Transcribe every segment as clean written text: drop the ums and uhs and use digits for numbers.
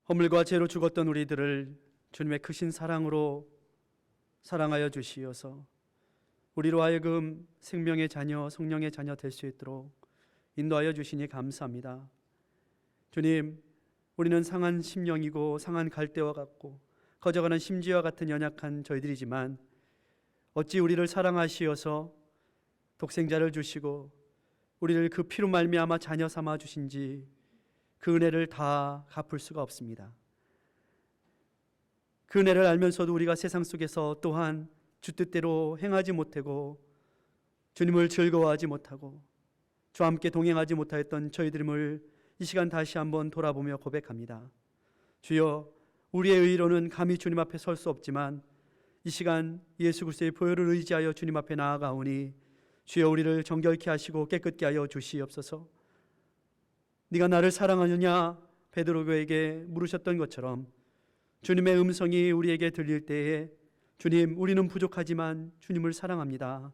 허물과 죄로 죽었던 우리들을 주님의 크신 사랑으로 사랑하여 주시어서 우리로 하여금 생명의 자녀, 성령의 자녀 될 수 있도록 인도하여 주시니 감사합니다. 주님, 우리는 상한 심령이고 상한 갈대와 같고 커져가는 심지와 같은 연약한 저희들이지만 어찌 우리를 사랑하시어서 독생자를 주시고 우리를 그 피로 말미암아 자녀 삼아 주신지 그 은혜를 다 갚을 수가 없습니다. 그 은혜를 알면서도 우리가 세상 속에서 또한 주 뜻대로 행하지 못하고 주님을 즐거워하지 못하고 주와 함께 동행하지 못하였던 저희들임을 이 시간 다시 한번 돌아보며 고백합니다. 주여, 우리의 의로는 감히 주님 앞에 설 수 없지만 이 시간 예수 그리스도의 보혈을 의지하여 주님 앞에 나아가오니 주여, 우리를 정결케 하시고 깨끗게 하여 주시옵소서. 네가 나를 사랑하느냐 베드로에게 물으셨던 것처럼 주님의 음성이 우리에게 들릴 때에 주님, 우리는 부족하지만 주님을 사랑합니다.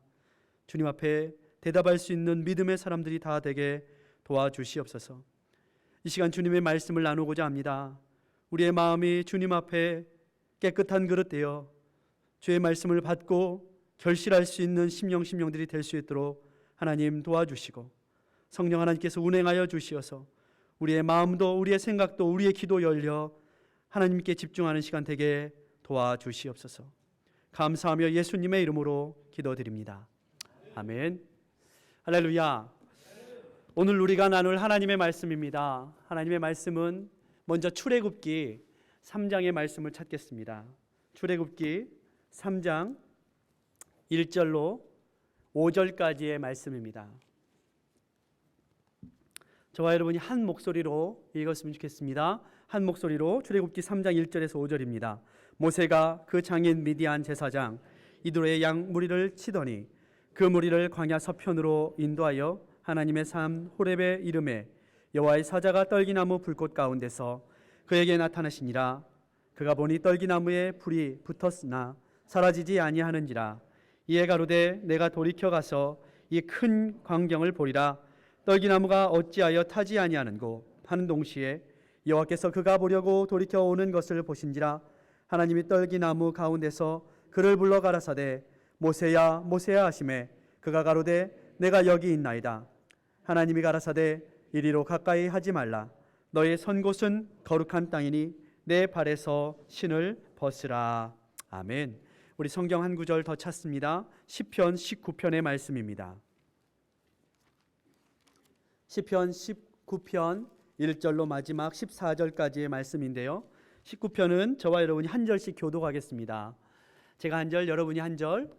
주님 앞에 대답할 수 있는 믿음의 사람들이 다 되게 도와주시옵소서. 이 시간 주님의 말씀을 나누고자 합니다. 우리의 마음이 주님 앞에 깨끗한 그릇 되어 주의 말씀을 받고 결실할 수 있는 심령들이 될 수 있도록 하나님 도와주시고 성령 하나님께서 운행하여 주시어서 우리의 마음도 우리의 생각도 우리의 기도 열려 하나님께 집중하는 시간 되게 도와주시옵소서. 감사하며 예수님의 이름으로 기도드립니다. 아멘. 할렐루야. 오늘 우리가 나눌 하나님의 말씀입니다. 하나님의 말씀은 먼저 출애굽기 3장의 말씀을 찾겠습니다. 출애굽기 3장 1절로 5절까지의 말씀입니다. 저와 여러분이 한 목소리로 읽었으면 좋겠습니다. 한 목소리로 출애굽기 3장 1절에서 5절입니다. 모세가 그 장인 미디안 제사장 이드로의 양 무리를 치더니 그 무리를 광야 서편으로 인도하여 하나님의 산 호렙의 이름에 여호와의 사자가 떨기나무 불꽃 가운데서 그에게 나타나시니라. 그가 보니 떨기나무에 불이 붙었으나 사라지지 아니하는지라. 이에 가로되 내가 돌이켜 가서 이 큰 광경을 보리라. 떨기나무가 어찌하여 타지 아니하는고 하는 동시에 여호와께서 그가 보려고 돌이켜 오는 것을 보신지라. 하나님이 떨기나무 가운데서 그를 불러 가라사대 모세야 모세야 하시매 그가 가로되 내가 여기 있나이다. 하나님이 가라사대 이리로 가까이 하지 말라. 너의 선 곳은 거룩한 땅이니 내 발에서 신을 벗으라. 아멘. 우리 성경 한 구절 더 찾습니다. 시편 19편의 말씀입니다. 시편 19편 1절로 마지막 14절까지의 말씀인데요. 19편은 저와 여러분이 한 절씩 교독하겠습니다. 제가 한 절, 여러분이 한 절.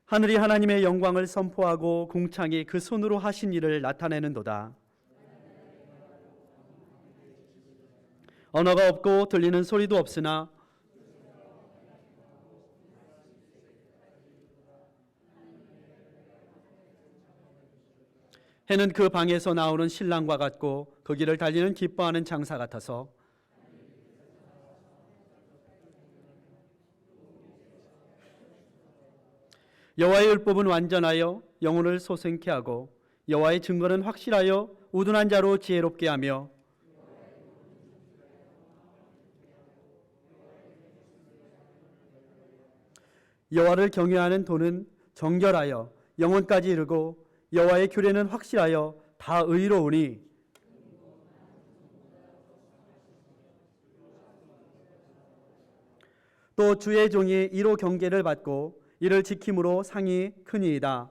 하늘이 하나님의 영광을 선포하고 궁창이 그 손으로 하신 일을 나타내는도다. 언어가 없고 들리는 소리도 없으나 해는 그 방에서 나오는 신랑과 같고 그 길을 달리는 기뻐하는 장사 같아서 여호와의 율법은 완전하여 영혼을 소생케 하고 여호와의 증거는 확실하여 우둔한 자로 지혜롭게 하며 여호와를 경외하는 도는 정결하여 영혼까지 이르고 여호와의 규례는 확실하여 다 의로우니 또 주의 종이 이로 경계를 받고 이를 지킴으로 상이 크니이다.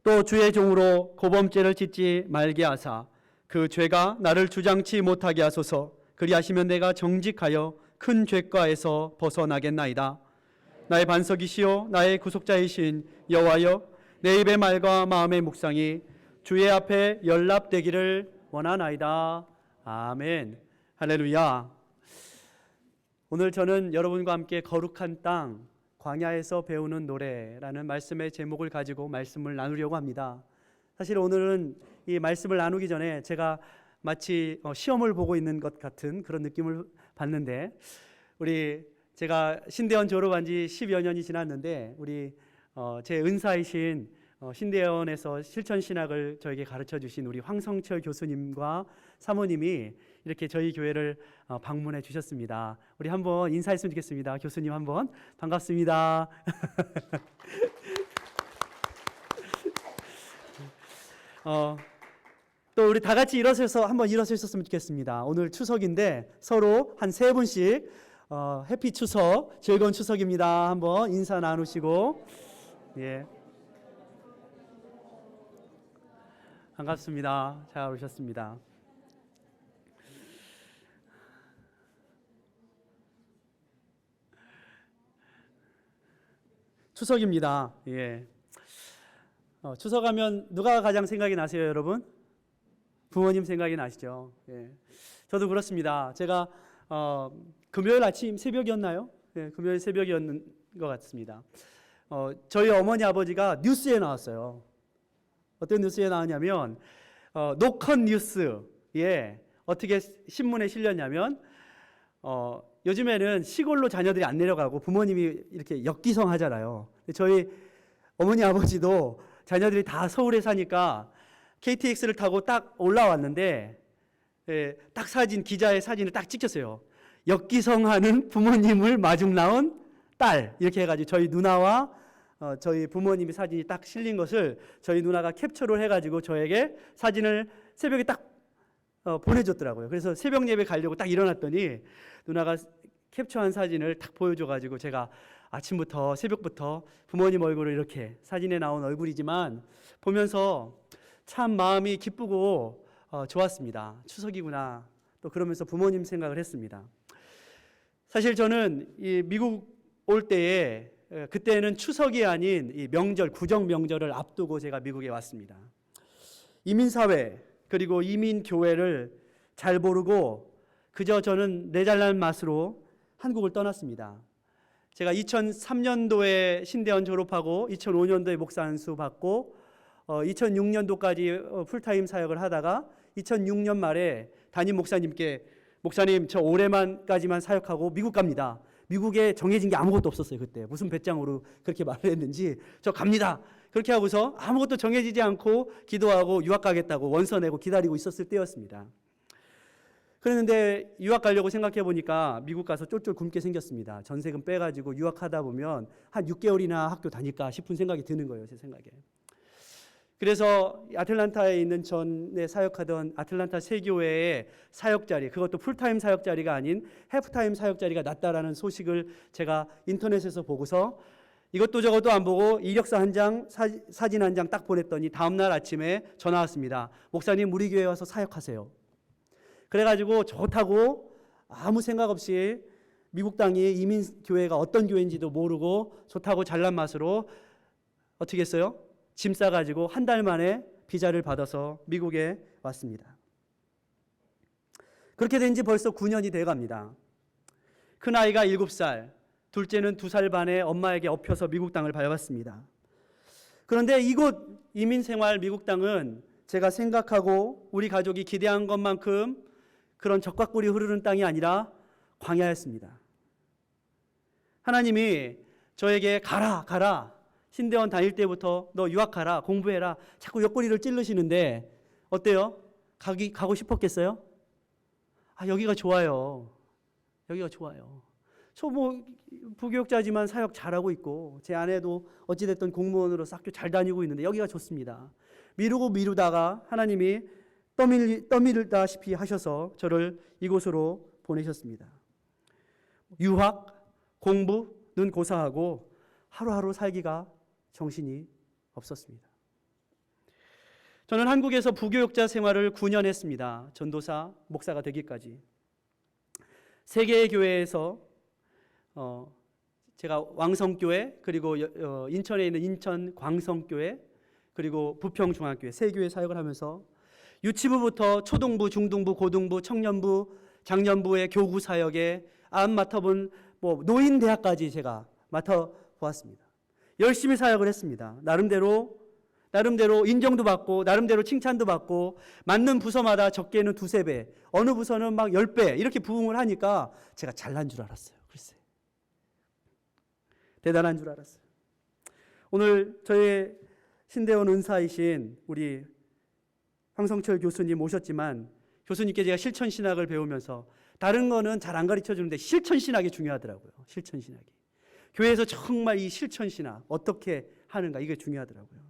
또 주의 종으로 고범죄를 짓지 말게 하사 그 죄가 나를 주장치 못하게 하소서. 그리하시면 내가 정직하여 큰 죄과에서 벗어나겠나이다. 나의 반석이시요 나의 구속자이신 여호와여, 내 입의 말과 마음의 묵상이 주의 앞에 연락되기를 원하나이다. 아멘. 할렐루야. 오늘 저는 여러분과 함께 거룩한 땅, 광야에서 배우는 노래라는 말씀의 제목을 가지고 말씀을 나누려고 합니다. 사실 오늘은 이 말씀을 나누기 전에 제가 마치 시험을 보고 있는 것 같은 그런 느낌을 받는데, 제가 신대원 졸업한 지 10여 년이 지났는데 우리 제 은사이신 신대원에서 실천신학을 저에게 가르쳐 주신 우리 황성철 교수님과 사모님이 이렇게 저희 교회를 방문해 주셨습니다. 우리 한번 인사했으면 좋겠습니다. 교수님 한번 반갑습니다. 또 우리 다 같이 일어서서 한번 일어서 있었으면 좋겠습니다. 오늘 추석인데 서로 한 세 분씩 해피 추석, 즐거운 추석입니다. 한번 인사 나누시고, 예, 반갑습니다. 잘 오셨습니다. 추석입니다. 예. 추석하면 누가 가장 생각이 나세요, 여러분? 부모님 생각이 나시죠? 예. 저도 그렇습니다. 제가 금요일 아침 새벽이었나요? 예, 금요일 새벽이었는 것 같습니다. 저희 어머니 아버지가 뉴스에 나왔어요. 어떤 뉴스에 나왔냐면 노컷 뉴스에 어떻게 신문에 실렸냐면 요즘에는 시골로 자녀들이 안 내려가고 부모님이 이렇게 역기성 하잖아요. 저희 어머니 아버지도 자녀들이 다 서울에 사니까 KTX를 타고 딱 올라왔는데, 예, 딱 기자의 사진을 딱 찍혔어요. 역기성하는 부모님을 마중 나온 딸, 이렇게 해가지고 저희 누나와 저희 부모님의 사진이 딱 실린 것을 저희 누나가 캡처를 해가지고 저에게 사진을 새벽에 딱 보내줬더라고요. 그래서 새벽 예배 가려고 딱 일어났더니 누나가 캡처한 사진을 딱 보여줘가지고 제가 아침부터 새벽부터 부모님 얼굴을 이렇게 사진에 나온 얼굴이지만 보면서 참 마음이 기쁘고 좋았습니다. 추석이구나. 또 그러면서 부모님 생각을 했습니다. 사실 저는 이 미국 올 때에 그때는 추석이 아닌 이 명절, 구정 명절을 앞두고 제가 미국에 왔습니다. 이민사회 그리고 이민교회를 잘 모르고 그저 저는 내 잘난 맛으로 한국을 떠났습니다. 제가 2003년도에 신대원 졸업하고 2005년도에 목사 안수 받고 2006년도까지 풀타임 사역을 하다가 2006년 말에 담임 목사님께 목사님 저 올해만까지만 사역하고 미국 갑니다. 미국에 정해진 게 아무것도 없었어요. 그때 무슨 배짱으로 그렇게 말을 했는지 저 갑니다. 그렇게 하고서 아무것도 정해지지 않고 기도하고 유학 가겠다고 원서 내고 기다리고 있었을 때였습니다. 그랬는데 유학 가려고 생각해 보니까 미국 가서 쫄쫄 굶게 생겼습니다. 전세금 빼가지고 유학하다 보면 한 6개월이나 학교 다닐까 싶은 생각이 드는 거예요. 제 생각에. 그래서 아틀란타에 있는 전에 사역하던 아틀란타 세교회의 사역 자리, 그것도 풀타임 사역 자리가 아닌 해프타임 사역 자리가 났다라는 소식을 제가 인터넷에서 보고서 이것도 저것도 안 보고 이력서 한 장, 사진 한 장 딱 보냈더니 다음날 아침에 전화 왔습니다. 목사님 우리 교회 와서 사역하세요. 그래가지고 좋다고 아무 생각 없이 미국 땅이 이민교회가 어떤 교회인지도 모르고 좋다고 잘난 맛으로 어떻게 했어요? 짐 싸가지고 한 달 만에 비자를 받아서 미국에 왔습니다. 그렇게 된 지 벌써 9년이 돼갑니다. 큰아이가 7살, 둘째는 2살 반에 엄마에게 업혀서 미국 땅을 밟았습니다. 그런데 이곳 이민생활 미국 땅은 제가 생각하고 우리 가족이 기대한 것만큼 그런 적과꿀이 흐르는 땅이 아니라 광야였습니다. 하나님이 저에게 가라 신대원 다닐 때부터 너 유학 가라 공부해라 자꾸 옆구리를 찔르시는데 어때요? 가고 싶었겠어요? 여기가 좋아요. 여기가 좋아요. 저 부교육자지만 사역 잘하고 있고 제 아내도 어찌됐든 공무원으로서 학교 잘 다니고 있는데 여기가 좋습니다. 미루다가 하나님이 떠밀다시피 하셔서 저를 이곳으로 보내셨습니다. 유학, 공부, 눈 고사하고 하루하루 살기가 정신이 없었습니다. 저는 한국에서 부교육자 생활을 9년 했습니다. 전도사, 목사가 되기까지. 세 개의 교회에서 제가 왕성교회 그리고 인천에 있는 인천 광성교회 그리고 부평중앙교회 세 교회 사역을 하면서 유치부부터 초등부, 중등부, 고등부, 청년부, 장년부의 교구 사역에 안 맡아본 노인대학까지 제가 맡아보았습니다. 열심히 사역을 했습니다. 나름대로 인정도 받고 나름대로 칭찬도 받고 맡는 부서마다 적게는 2-3배 어느 부서는 막 10배 이렇게 부응을 하니까 제가 잘난 줄 알았어요. 글쎄 대단한 줄 알았어요. 오늘 저의 신대원 은사이신 우리 황성철 교수님 모셨지만 교수님께 제가 실천신학을 배우면서 다른 거는 잘 안 가르쳐 주는데 실천신학이 중요하더라고요. 실천신학이. 교회에서 정말 이 실천신학 어떻게 하는가 이게 중요하더라고요.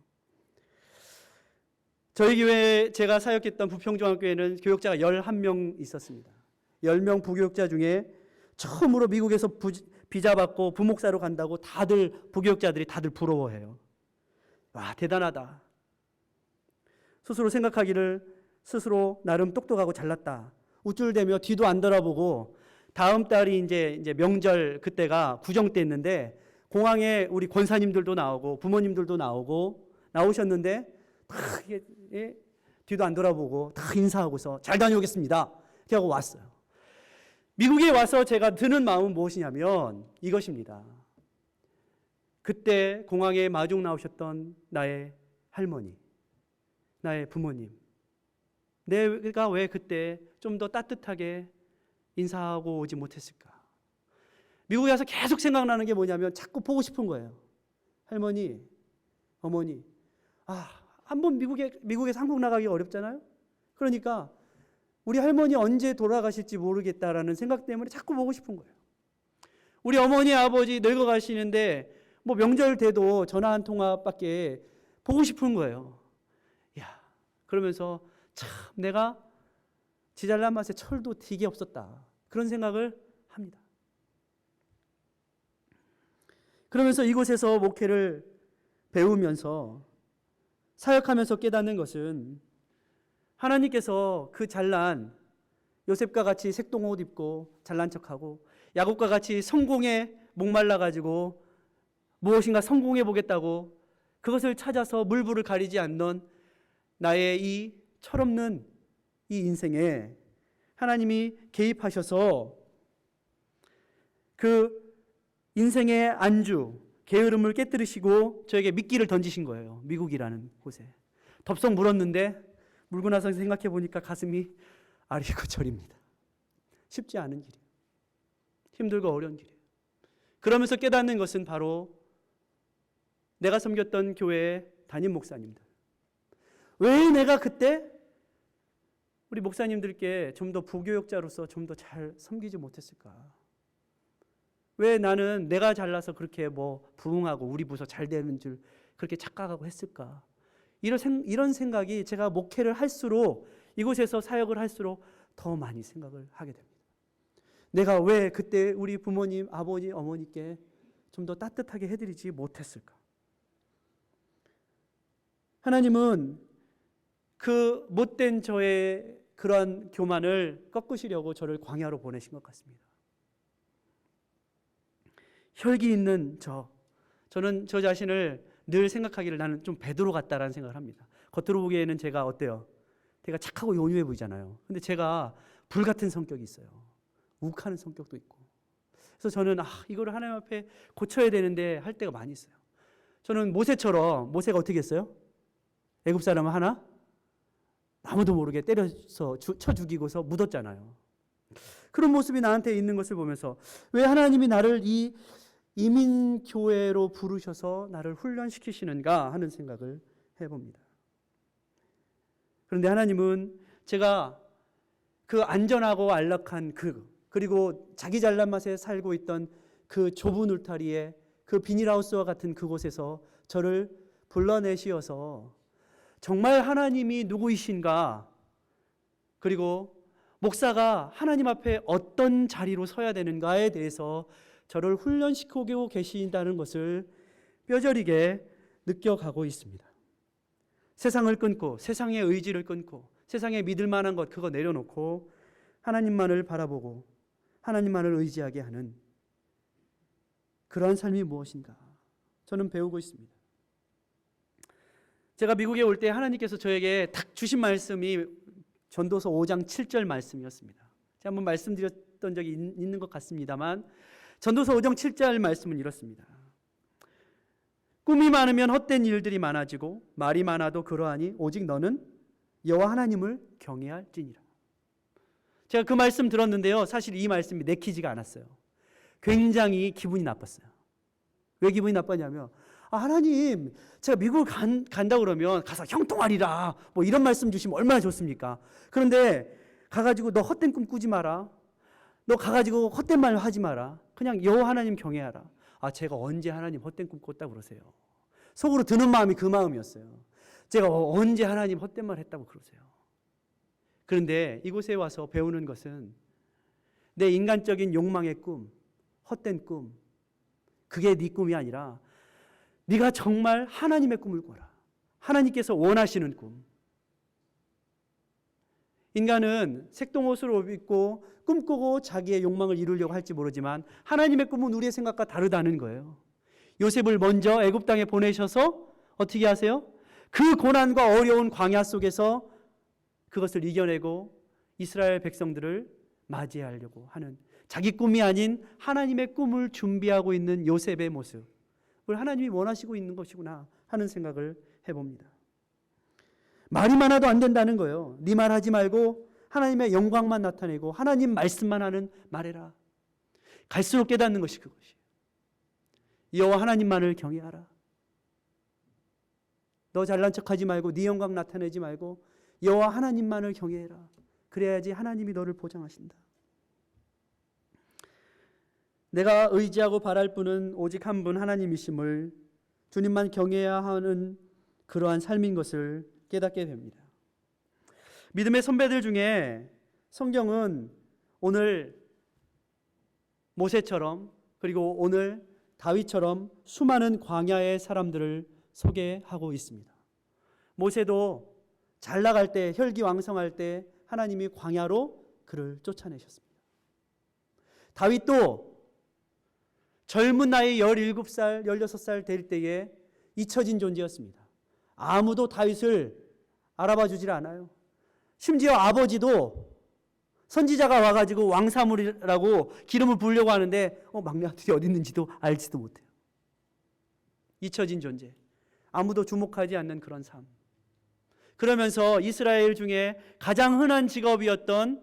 저희 교회 제가 사역했던 부평중앙교회는 교역자가 11명 있었습니다. 10명 부교역자 중에 처음으로 미국에서 비자 받고 부목사로 간다고 다들 부교역자들이 다들 부러워해요. 와, 대단하다. 스스로 생각하기를 스스로 나름 똑똑하고 잘났다. 우쭐대며 뒤도 안 돌아보고 다음 달이 이제 명절 그때가 구정 때였는데 공항에 우리 권사님들도 나오고 부모님들도 나오셨는데 다 뒤도 안 돌아보고 다 인사하고서 잘 다녀오겠습니다. 이렇게 하고 왔어요. 미국에 와서 제가 드는 마음은 무엇이냐면 이것입니다. 그때 공항에 마중 나오셨던 나의 할머니, 나의 부모님, 내가 왜 그때 좀 더 따뜻하게 인사하고 오지 못했을까? 미국에 와서 계속 생각나는 게 뭐냐면 자꾸 보고 싶은 거예요. 할머니, 어머니, 한번 미국에서 한국 나가기 어렵잖아요. 그러니까 우리 할머니 언제 돌아가실지 모르겠다라는 생각 때문에 자꾸 보고 싶은 거예요. 우리 어머니, 아버지 늙어가시는데 뭐 명절 돼도 전화 한 통화밖에 보고 싶은 거예요. 그러면서 참 내가 지잘난 맛에 철도 되게 없었다. 그런 생각을 합니다. 그러면서 이곳에서 목회를 배우면서 사역하면서 깨닫는 것은 하나님께서 그 잘난 요셉과 같이 색동옷 입고 잘난 척하고 야곱과 같이 성공에 목말라가지고 무엇인가 성공해 보겠다고 그것을 찾아서 물불을 가리지 않는 나의 이 철없는 이 인생에 하나님이 개입하셔서 그 인생의 안주, 게으름을 깨뜨리시고 저에게 미끼를 던지신 거예요. 미국이라는 곳에. 덥석 물었는데 물고 나서 생각해 보니까 가슴이 아리고 저립니다. 쉽지 않은 길이에요. 힘들고 어려운 길이에요. 그러면서 깨닫는 것은 바로 내가 섬겼던 교회의 담임 목사님들. 왜 내가 그때 우리 목사님들께 좀 더 부교역자로서 좀 더 잘 섬기지 못했을까? 왜 나는 내가 잘나서 그렇게 부흥하고 우리 부서 잘 되는 줄 그렇게 착각하고 했을까? 이런 생각이 제가 목회를 할수록 이곳에서 사역을 할수록 더 많이 생각을 하게 됩니다. 내가 왜 그때 우리 부모님, 아버지, 어머니께 좀 더 따뜻하게 해드리지 못했을까? 하나님은 그 못된 저의 그러한 교만을 꺾으시려고 저를 광야로 보내신 것 같습니다. 혈기 있는 저는 저 자신을 늘 생각하기를 나는 좀 베드로 같다라는 생각을 합니다. 겉으로 보기에는 제가 어때요? 제가 착하고 온유해 보이잖아요. 근데 제가 불 같은 성격이 있어요. 욱하는 성격도 있고. 그래서 저는 이거를 하나님 앞에 고쳐야 되는데 할 때가 많이 있어요. 저는 모세가 어떻게 했어요? 애굽 사람을 하나? 아무도 모르게 때려서 쳐 죽이고서 묻었잖아요. 그런 모습이 나한테 있는 것을 보면서 왜 하나님이 나를 이 이민교회로 부르셔서 나를 훈련시키시는가 하는 생각을 해봅니다. 그런데 하나님은 제가 그 안전하고 안락한 그리고 자기 잘난 맛에 살고 있던 그 좁은 울타리에 그 비닐하우스와 같은 그곳에서 저를 불러내시어서 정말 하나님이 누구이신가, 그리고 목사가 하나님 앞에 어떤 자리로 서야 되는가에 대해서 저를 훈련시키고 계신다는 것을 뼈저리게 느껴가고 있습니다. 세상을 끊고 세상의 의지를 끊고 세상에 믿을 만한 것 그거 내려놓고 하나님만을 바라보고 하나님만을 의지하게 하는 그러한 삶이 무엇인가 저는 배우고 있습니다. 제가 미국에 올 때 하나님께서 저에게 딱 주신 말씀이 전도서 5장 7절 말씀이었습니다. 제가 한번 말씀드렸던 적이 있는 것 같습니다만 전도서 5장 7절 말씀은 이렇습니다. 꿈이 많으면 헛된 일들이 많아지고 말이 많아도 그러하니 오직 너는 여호와 하나님을 경외할지니라. 제가 그 말씀 들었는데요. 사실 이 말씀이 내키지가 않았어요. 굉장히 기분이 나빴어요. 왜 기분이 나빴냐면 하나님, 제가 미국을 간다 그러면 가서 형통하리라 뭐 이런 말씀 주시면 얼마나 좋습니까? 그런데 가가지고 너 헛된 꿈 꾸지 마라. 너 가가지고 헛된 말 하지 마라. 그냥 여호와 하나님 경외하라. 제가 언제 하나님 헛된 꿈 꿨다고 그러세요? 속으로 드는 마음이 그 마음이었어요. 제가 언제 하나님 헛된 말 했다고 그러세요? 그런데 이곳에 와서 배우는 것은 내 인간적인 욕망의 꿈, 헛된 꿈, 그게 네 꿈이 아니라 네가 정말 하나님의 꿈을 꿔라. 하나님께서 원하시는 꿈. 인간은 색동옷을 입고 꿈꾸고 자기의 욕망을 이루려고 할지 모르지만 하나님의 꿈은 우리의 생각과 다르다는 거예요. 요셉을 먼저 애굽 땅에 보내셔서 어떻게 하세요? 그 고난과 어려운 광야 속에서 그것을 이겨내고 이스라엘 백성들을 맞이하려고 하는, 자기 꿈이 아닌 하나님의 꿈을 준비하고 있는 요셉의 모습을 하나님이 원하시고 있는 것이구나 하는 생각을 해봅니다. 말이 많아도 안 된다는 거예요. 네 말 하지 말고 하나님의 영광만 나타내고 하나님 말씀만 하는 말해라. 갈수록 깨닫는 것이 그것이에요. 여호와 하나님만을 경외하라. 너 잘난 척하지 말고 네 영광 나타내지 말고 여호와 하나님만을 경외해라. 그래야지 하나님이 너를 보장하신다. 내가 의지하고 바랄 분은 오직 한 분 하나님이심을 주님만 경외해야 하는 그러한 삶인 것을 깨닫게 됩니다. 믿음의 선배들 중에 성경은 오늘 모세처럼 그리고 오늘 다윗처럼 수많은 광야의 사람들을 소개하고 있습니다. 모세도 잘 나갈 때, 혈기왕성할 때 하나님이 광야로 그를 쫓아내셨습니다. 다윗도 젊은 나이 17살, 16살 될 때에 잊혀진 존재였습니다. 아무도 다윗을 알아봐 주질 않아요. 심지어 아버지도 선지자가 와가지고 왕사물이라고 기름을 부으려고 하는데 막내 아들이 어디 있는지도 알지도 못해요. 잊혀진 존재. 아무도 주목하지 않는 그런 삶. 그러면서 이스라엘 중에 가장 흔한 직업이었던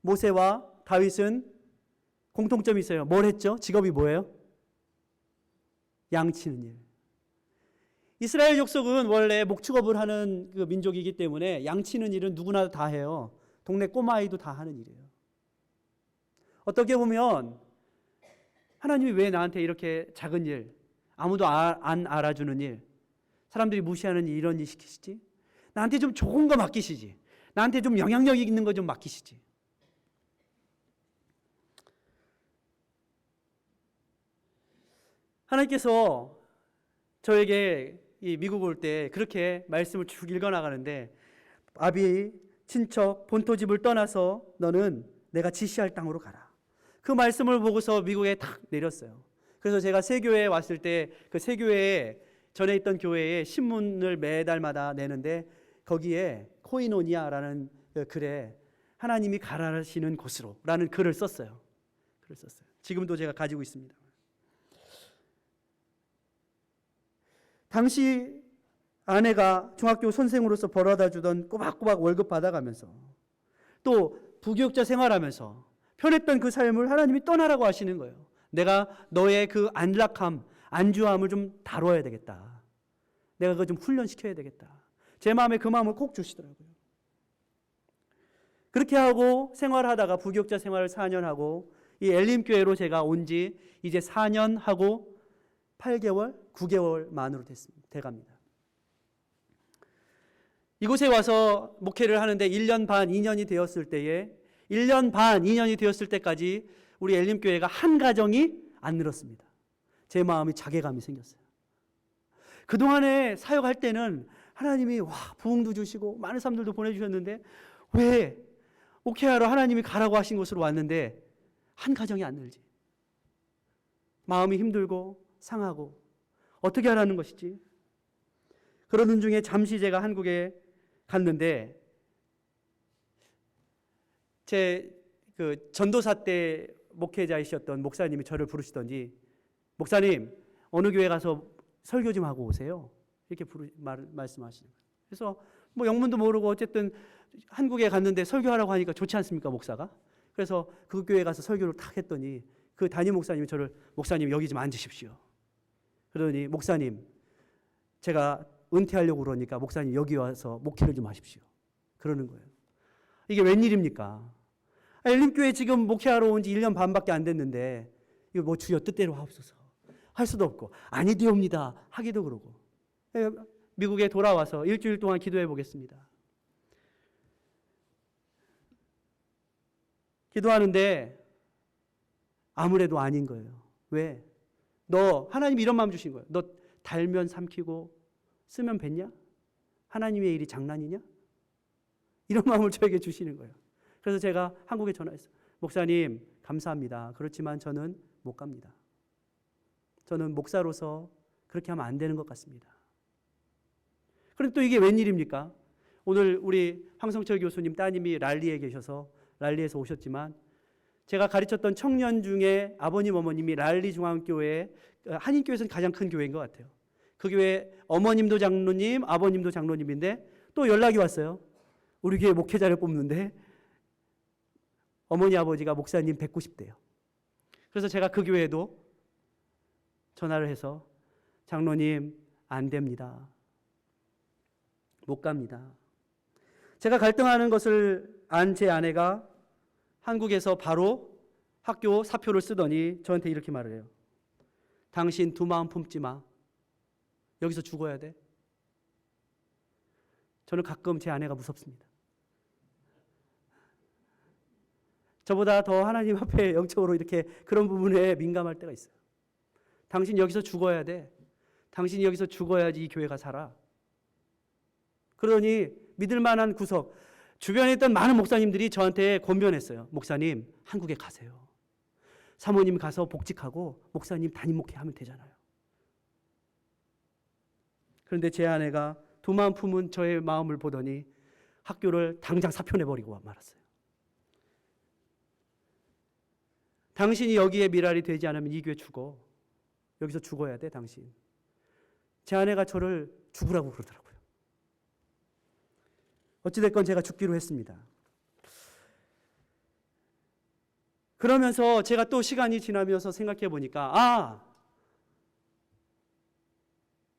모세와 다윗은 공통점이 있어요. 뭘 했죠? 직업이 뭐예요? 양치는 일. 이스라엘 족속은 원래 목축업을 하는 그 민족이기 때문에 양치는 일은 누구나 다 해요. 동네 꼬마아이도 다 하는 일이에요. 어떻게 보면 하나님이 왜 나한테 이렇게 작은 일, 아무도 안 알아주는 일, 사람들이 무시하는 일, 이런 일 시키시지? 나한테 좀 좋은 거 맡기시지. 나한테 좀 영향력 있는 거 좀 맡기시지. 하나님께서 저에게 이 미국 올 때 그렇게 말씀을 쭉 읽어나가는데, 아비, 친척, 본토집을 떠나서 너는 내가 지시할 땅으로 가라. 그 말씀을 보고서 미국에 탁 내렸어요. 그래서 제가 세교회에 왔을 때 그 세교회에 전에 있던 교회에 신문을 매달마다 내는데 거기에 코이노니아라는 글에 하나님이 가라시는 곳으로 라는 글을 썼어요. 지금도 제가 가지고 있습니다. 당시 아내가 중학교 선생으로서 벌어다 주던 꼬박꼬박 월급 받아가면서 또 부교육자 생활하면서 편했던 그 삶을 하나님이 떠나라고 하시는 거예요. 내가 너의 그 안락함, 안주함을 좀 다뤄야 되겠다. 내가 그거 좀 훈련시켜야 되겠다. 제 마음에 그 마음을 꼭 주시더라고요. 그렇게 하고 생활하다가 부교육자 생활을 4년 하고 이 엘림교회로 제가 온 지 이제 4년 하고 8개월, 9개월 만으로 돼갑니다. 이곳에 와서 목회를 하는데 1년 반, 2년이 되었을 때에 1년 반, 2년이 되었을 때까지 우리 엘림교회가 한 가정이 안 늘었습니다. 제 마음이 자괴감이 생겼어요. 그동안에 사역할 때는 하나님이 부흥도 주시고 많은 사람들도 보내주셨는데 왜 목회하러 하나님이 가라고 하신 곳으로 왔는데 한 가정이 안 늘지? 마음이 힘들고 상하고 어떻게 하라는 것이지? 그러는 중에 잠시 제가 한국에 갔는데 제 그 전도사 때 목회자이셨던 목사님이 저를 부르시더니 목사님 어느 교회 가서 설교 좀 하고 오세요. 이렇게 말씀하시는 거예요. 그래서 뭐 영문도 모르고 어쨌든 한국에 갔는데 설교하라고 하니까 좋지 않습니까, 목사가? 그래서 그 교회 가서 설교를 탁 했더니 그 담임 목사님이 저를 목사님 여기 좀 앉으십시오. 그러더니 목사님 제가 은퇴하려고 그러니까 목사님 여기 와서 목회를 좀 하십시오. 그러는 거예요. 이게 웬일입니까? 엘림교회 지금 목회하러 온 지 1년 반밖에 안 됐는데 이거 뭐 주여 뜻대로 하옵소서 할 수도 없고 아니되옵니다 하기도 그러고 미국에 돌아와서 일주일 동안 기도해 보겠습니다. 기도하는데 아무래도 아닌 거예요. 왜? 너 하나님 이런 마음 주신 거예요. 너 달면 삼키고 쓰면 뱉냐? 하나님의 일이 장난이냐? 이런 마음을 저에게 주시는 거예요. 그래서 제가 한국에 전화했어요. 목사님 감사합니다. 그렇지만 저는 못 갑니다. 저는 목사로서 그렇게 하면 안 되는 것 같습니다. 그런데 또 이게 웬일입니까? 오늘 우리 황성철 교수님 따님이 랄리에 계셔서 랄리에서 오셨지만 제가 가르쳤던 청년 중에 아버님 어머님이 랄리 중앙교회 한인교회에서는 가장 큰 교회인 것 같아요. 그 교회 어머님도 장로님 아버님도 장로님인데 또 연락이 왔어요. 우리 교회 목회자를 뽑는데 어머니 아버지가 목사님 뵙고 싶대요. 그래서 제가 그 교회에도 전화를 해서 장로님 안 됩니다. 못 갑니다. 제가 갈등하는 것을 안 제 아내가 한국에서 바로 학교 사표를 쓰더니 저한테 이렇게 말을 해요. 당신 두 마음 품지 마. 여기서 죽어야 돼. 저는 가끔 제 아내가 무섭습니다. 저보다 더 하나님 앞에 영적으로 이렇게 그런 부분에 민감할 때가 있어요. 당신 여기서 죽어야 돼. 당신이 여기서 죽어야지 이 교회가 살아. 그러더니 믿을 만한 구석, 주변에 있던 많은 목사님들이 저한테 권면했어요. 목사님, 한국에 가세요. 사모님 가서 복직하고 목사님 담임 목회하면 되잖아요. 그런데 제 아내가 두 마음 품은 저의 마음을 보더니 학교를 당장 사표내버리고 말았어요. 당신이 여기에 미랄이 되지 않으면 이 교회 죽어. 여기서 죽어야 돼, 당신. 제 아내가 저를 죽으라고 그러더라고요. 어찌됐건 제가 죽기로 했습니다. 그러면서 제가 또 시간이 지나면서 생각해 보니까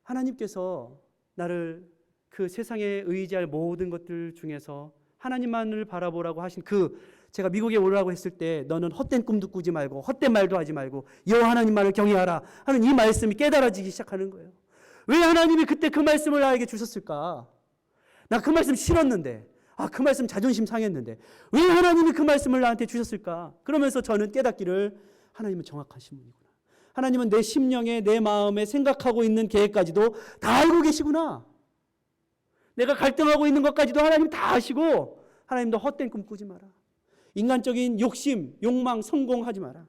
하나님께서 나를 그 세상에 의지할 모든 것들 중에서 하나님만을 바라보라고 하신 제가 미국에 오라고 했을 때 너는 헛된 꿈도 꾸지 말고 헛된 말도 하지 말고 여호와 하나님만을 경외하라 하는 이 말씀이 깨달아지기 시작하는 거예요. 왜 하나님이 그때 그 말씀을 나에게 주셨을까? 나 그 말씀 싫었는데 그 말씀 자존심 상했는데 왜 하나님이 그 말씀을 나한테 주셨을까? 그러면서 저는 깨닫기를 하나님은 정확하신 분이구나. 하나님은 내 심령에 내 마음에 생각하고 있는 계획까지도 다 알고 계시구나. 내가 갈등하고 있는 것까지도 하나님 다 아시고 하나님도 헛된 꿈 꾸지 마라. 인간적인 욕심, 욕망, 성공하지 마라.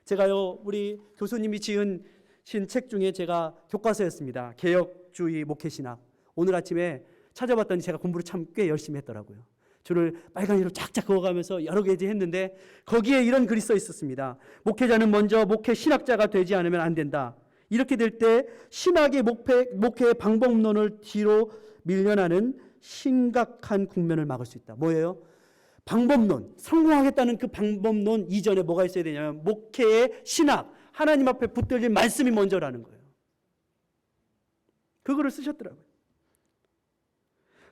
제가요 우리 교수님이 지으신 책 중에 제가 교과서였습니다. 개혁주의 목회신학. 오늘 아침에 찾아봤더니 제가 공부를 참 꽤 열심히 했더라고요. 줄을 빨간이로 쫙쫙 그어가면서 여러 가지 했는데 거기에 이런 글이 써 있었습니다. 목회자는 먼저 목회 신학자가 되지 않으면 안 된다. 이렇게 될 때 신학의 목회의 방법론을 뒤로 밀려나는 심각한 국면을 막을 수 있다. 뭐예요? 방법론, 성공하겠다는 그 방법론 이전에 뭐가 있어야 되냐면 목회의 신학, 하나님 앞에 붙들린 말씀이 먼저라는 거예요. 그 글을 쓰셨더라고요.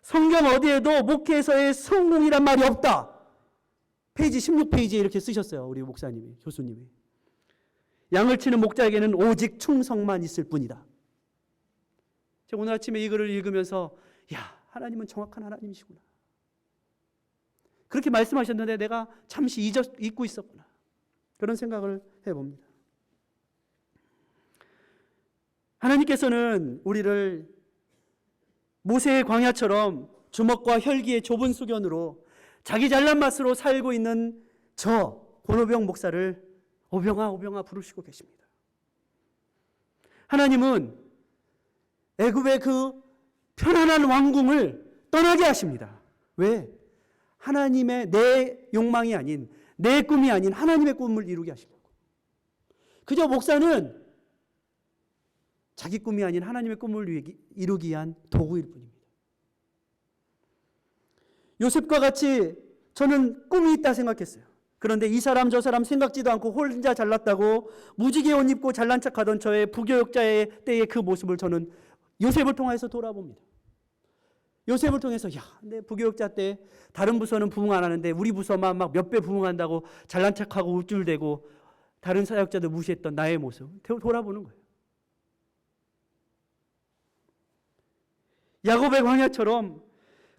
성경 어디에도 목회에서의 성공이란 말이 없다. 페이지 16페이지에 이렇게 쓰셨어요. 우리 목사님이, 교수님이. 양을 치는 목자에게는 오직 충성만 있을 뿐이다. 제가 오늘 아침에 이 글을 읽으면서 하나님은 정확한 하나님이시구나. 그렇게 말씀하셨는데 내가 잠시 잊고 있었구나. 그런 생각을 해봅니다. 하나님께서는 우리를 모세의 광야처럼 주먹과 혈기의 좁은 수견으로 자기 잘난 맛으로 살고 있는 저 권오병 목사를 오병아 부르시고 계십니다. 하나님은 애굽의 그 편안한 왕궁을 떠나게 하십니다. 왜? 하나님의 내 욕망이 아닌 내 꿈이 아닌 하나님의 꿈을 이루게 하시려고. 그저 목사는 자기 꿈이 아닌 하나님의 꿈을 이루기 위한 도구일 뿐입니다. 요셉과 같이 저는 꿈이 있다 생각했어요. 그런데 이 사람 저 사람 생각지도 않고 혼자 잘났다고 무지개 옷 입고 잘난 척하던 저의 부교육자의 때의 그 모습을 저는 요셉을 통해서 돌아봅니다. 요셉을 통해서 내 부교육자 때 다른 부서는 부흥 안 하는데 우리 부서만 막 몇 배 부흥한다고 잘난 척하고 우쭐대고 다른 사역자들 무시했던 나의 모습 돌아보는 거예요. 야곱의 광야처럼